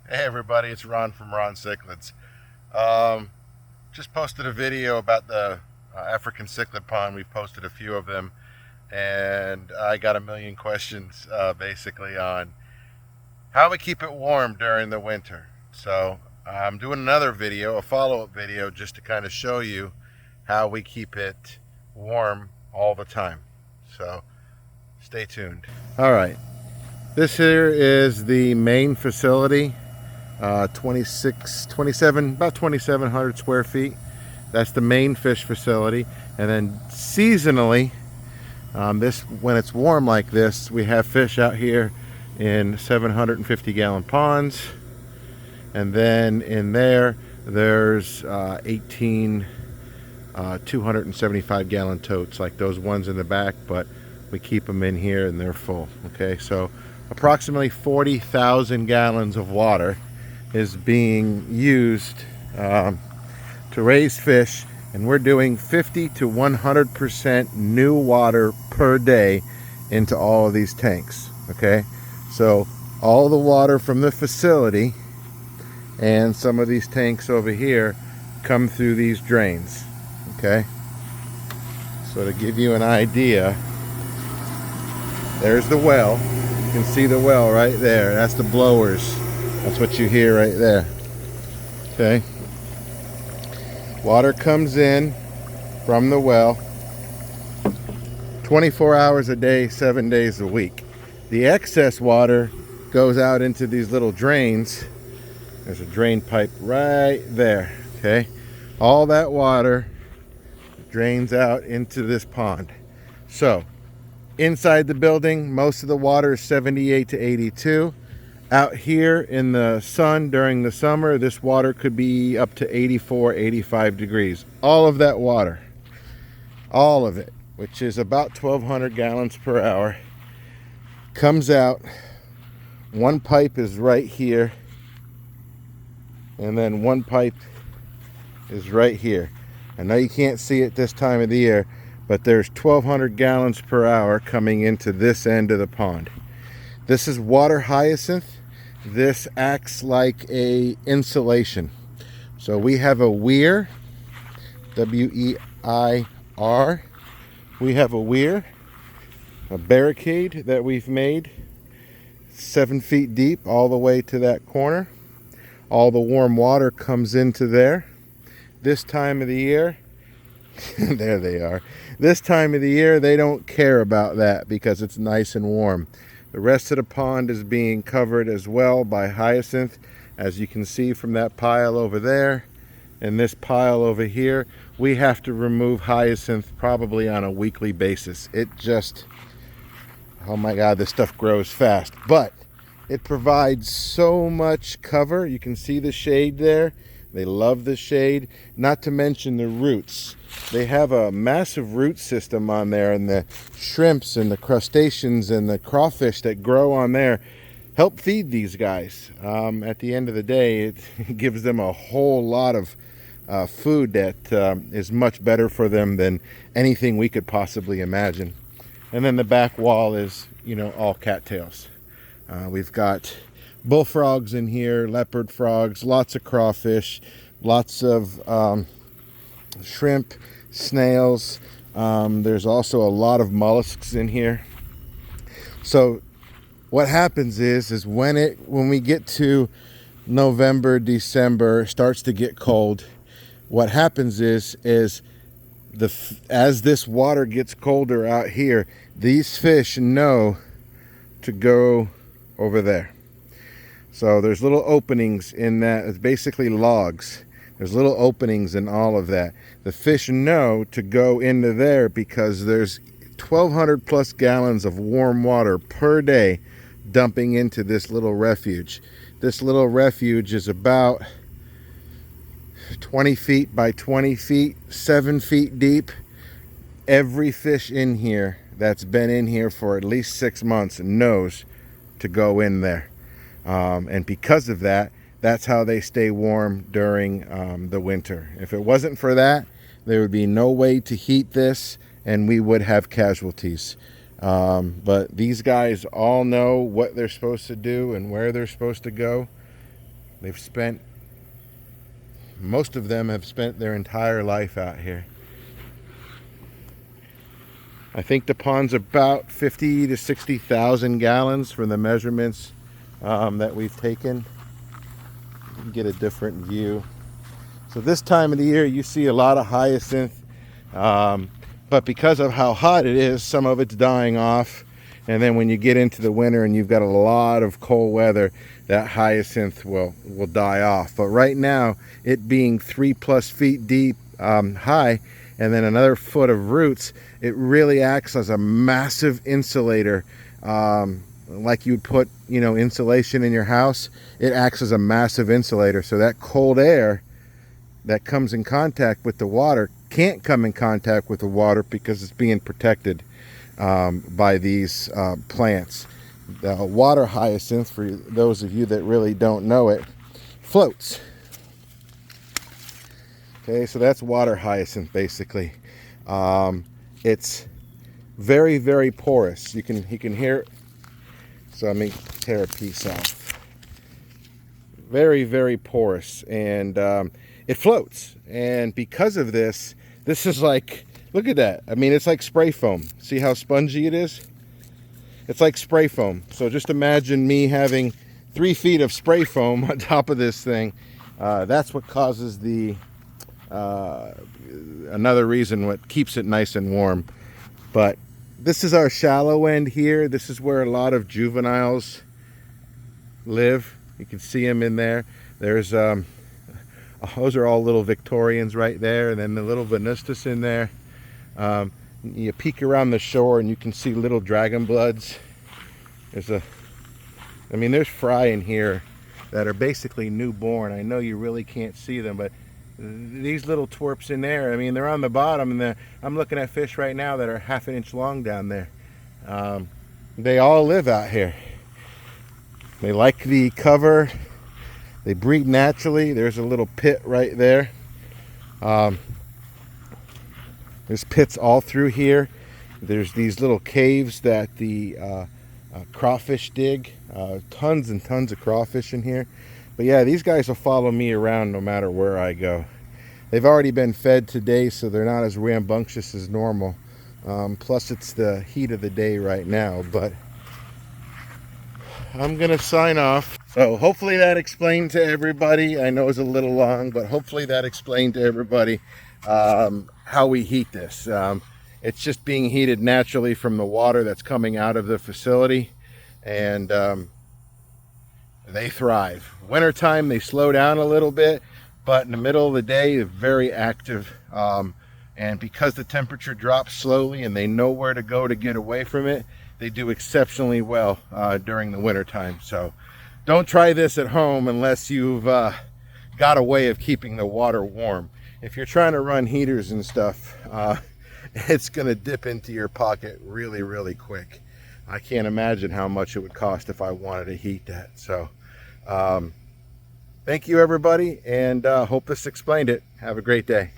Hey everybody, it's Ron from Ron Cichlids. Um, just posted a video about the African cichlid pond. We've posted a few of them, and I got a million questions basically on how we keep it warm during the winter. So I'm doing another video, a follow-up video, just to kind of show you how we keep it warm all the time. So stay tuned. All right, this here is the main facility. 27, about 2,700 square feet. That's the main fish facility. And then seasonally, when it's warm like this, we have fish out here in 750 gallon ponds. And then in there's 18 275 gallon totes, like those ones in the back, but we keep them in here and they're full. Okay, so approximately 40,000 gallons of water is being used to raise fish, and we're doing 50 to 100% new water per day into all of these tanks. Okay, so all the water from the facility and some of these tanks over here come through these drains. Okay, so to give you an idea, there's the well. You can see the well right there. That's the blowers. That's what you hear right there. Okay. Water comes in from the well 24 hours a day, 7 days a week. The excess water goes out into these little drains. There's a drain pipe right there. Okay. All that water drains out into this pond. So inside the building, most of the water is 78 to 82. Out here in the sun during the summer, this water could be up to 84, 85 degrees. All of that water, all of it, which is about 1,200 gallons per hour, comes out. One pipe is right here, and then one pipe is right here. I know you can't see it this time of the year, but there's 1,200 gallons per hour coming into this end of the pond. This is water hyacinth. This acts like a insulation. So we have a weir, W-E-I-R. We have a weir, a barricade that we've made 7 feet deep all the way to that corner. All the warm water comes into there. This time of the year, there they are. This time of the year, they don't care about that because it's nice and warm. The rest of the pond is being covered as well by hyacinth, as you can see from that pile over there. And this pile over here, we have to remove hyacinth probably on a weekly basis. It just, oh my God, this stuff grows fast. But it provides so much cover. You can see the shade there. They love the shade, not to mention the roots. They have a massive root system on there, and the shrimps and the crustaceans and the crawfish that grow on there help feed these guys. At the end of the day, it gives them a whole lot of food that is much better for them than anything we could possibly imagine. And then the back wall is, all cattails. We've got bullfrogs in here, leopard frogs, lots of crawfish, lots of shrimp, snails. There's also a lot of mollusks in here. So what happens is when we get to November, December, starts to get cold, what happens is as this water gets colder out here, these fish know to go over there. So there's little openings in that. It's basically logs. There's little openings in all of that. The fish know to go into there because there's 1,200 plus gallons of warm water per day dumping into this little refuge. This little refuge is about 20 feet by 20 feet, 7 feet deep. Every fish in here that's been in here for at least 6 months knows to go in there. And because of that, that's how they stay warm during the winter. If it wasn't for that, there would be no way to heat this, and we would have casualties. But these guys all know what they're supposed to do and where they're supposed to go. They've spent, most of them have spent their entire life out here. I think the pond's about 50 to 60,000 gallons from the measurements that we've taken. You can get a different view. So this time of the year you see a lot of hyacinth, but because of how hot it is, some of it's dying off. And then when you get into the winter and you've got a lot of cold weather, that hyacinth will die off. But right now, it being 3+ feet deep, high, and then another foot of roots, it really acts as a massive insulator. Like you'd put, insulation in your house, it acts as a massive insulator. So that cold air that comes in contact with the water can't come in contact with the water because it's being protected by these plants. The water hyacinth, for those of you that really don't know it, floats. Okay, so that's water hyacinth basically. It's very, very porous. You can hear it. So let me tear a piece off. Very, very porous, and it floats. And because of this, this is like, look at that. I mean, it's like spray foam. See how spongy it is? It's like spray foam. So just imagine me having 3 feet of spray foam on top of this thing. That's what causes the another reason what keeps it nice and warm. But this is our shallow end here. This is where a lot of juveniles live. You can see them in there. There's those are all little Victorians right there, and then the little Venustus in there. You peek around the shore and you can see little dragon bloods. There's fry in here that are basically newborn. I know you really can't see them, but these little twerps in there, I mean, they're on the bottom, and I'm looking at fish right now that are 1/2 inch long down there. They all live out here. They like the cover. They breed naturally. There's a little pit right there. There's pits all through here. There's these little caves that the crawfish dig. Tons and tons of crawfish in here. But yeah, these guys will follow me around no matter where I go. They've already been fed today, so they're not as rambunctious as normal. Plus it's the heat of the day right now, but I'm gonna sign off. So hopefully that explained to everybody. I know it was a little long, but hopefully that explained to everybody how we heat this. It's just being heated naturally from the water that's coming out of the facility, and they thrive. Wintertime they slow down a little bit, but in the middle of the day they're very active, and because the temperature drops slowly and they know where to go to get away from it, they do exceptionally well during the wintertime. So don't try this at home unless you've got a way of keeping the water warm. If you're trying to run heaters and stuff, it's going to dip into your pocket really, really quick. I can't imagine how much it would cost if I wanted to heat that. So thank you everybody, and hope this explained it. Have a great day.